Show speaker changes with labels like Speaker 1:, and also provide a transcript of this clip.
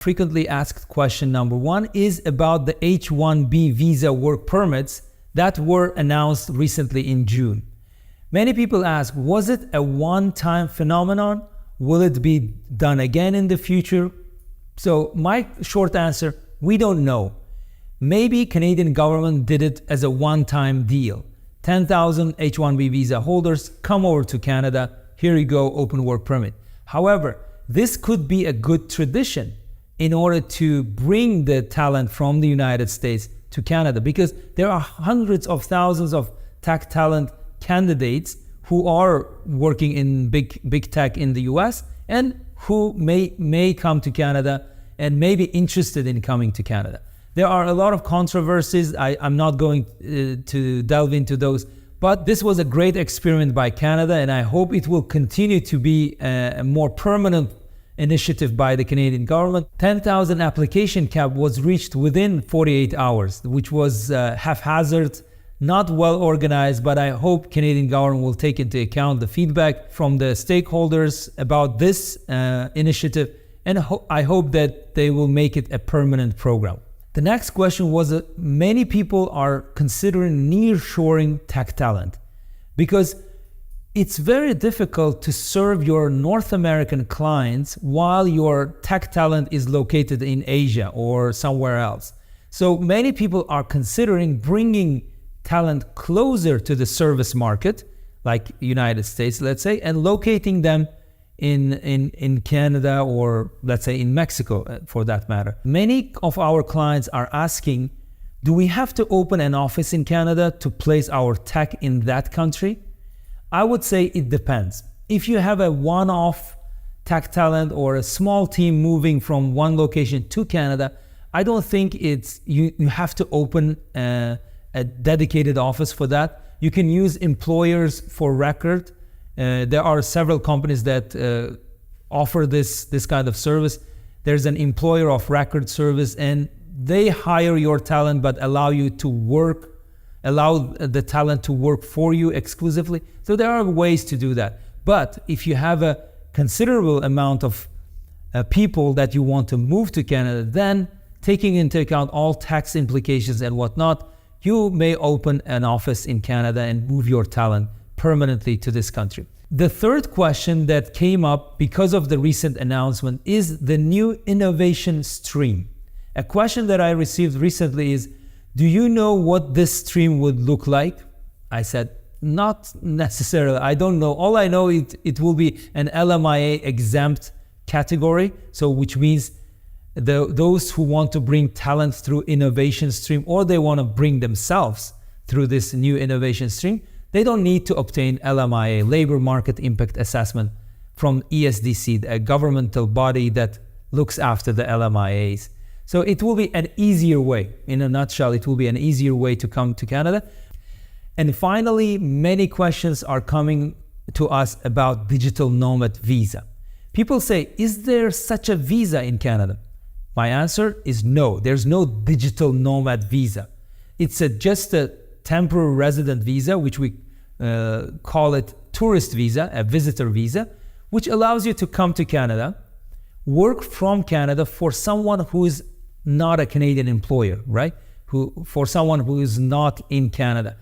Speaker 1: Frequently asked question number one is about the H-1B visa work permits that were announced recently in June. Many people ask, was it a one-time phenomenon? Will it be done again in the future? So my short answer, we don't know. Maybe Canadian government did it as a one-time deal. 10,000 H-1B visa holders come over to Canada. Here you go, open work permit. However, this could be a good tradition in order to bring the talent from the United States to Canada, because there are hundreds of thousands of tech talent candidates who are working in big tech in the US and who may come to Canada and may be interested in coming to Canada. There are a lot of controversies. I'm not going to delve into those, but this was a great experiment by Canada, and I hope it will continue to be a more permanent initiative by the Canadian government. 10,000 application cap was reached within 48 hours, which was haphazard, not well organized, but I hope Canadian government will take into account the feedback from the stakeholders about this initiative, and I hope that they will make it a permanent program. The next question was many people are considering nearshoring tech talent because it's very difficult to serve your North American clients while your tech talent is located in Asia or somewhere else. So many people are considering bringing talent closer to the service market, like United States, let's say, and locating them in Canada or let's say in Mexico for that matter. Many of our clients are asking, do we have to open an office in Canada to place our tech in that country? I would say it depends. If you have a one-off tech talent or a small team moving from one location to Canada, I don't think you have to open a dedicated office for that. You can use employers for record. There are several companies that offer this kind of service. There's an employer of record service, and they hire your talent but allow the talent to work for you exclusively. So there are ways to do that. But if you have a considerable amount of people that you want to move to Canada, then taking into account all tax implications and whatnot, you may open an office in Canada and move your talent permanently to this country. The third question that came up because of the recent announcement is the new innovation stream. A question that I received recently is, do you know what this stream would look like? I said, not necessarily. I don't know. All I know it will be an LMIA exempt category. So which means those who want to bring talent through innovation stream, or they want to bring themselves through this new innovation stream, they don't need to obtain LMIA, Labor Market Impact Assessment, from ESDC, a governmental body that looks after the LMIAs. So it will be an easier way. In a nutshell, it will be an easier way to come to Canada. And finally, many questions are coming to us about Digital Nomad Visa. People say, is there such a visa in Canada? My answer is no, there's no Digital Nomad Visa. It's just a temporary resident visa, which we call it tourist visa, a visitor visa, which allows you to come to Canada, work from Canada for someone who is not a Canadian employer, right? For someone who is not in Canada.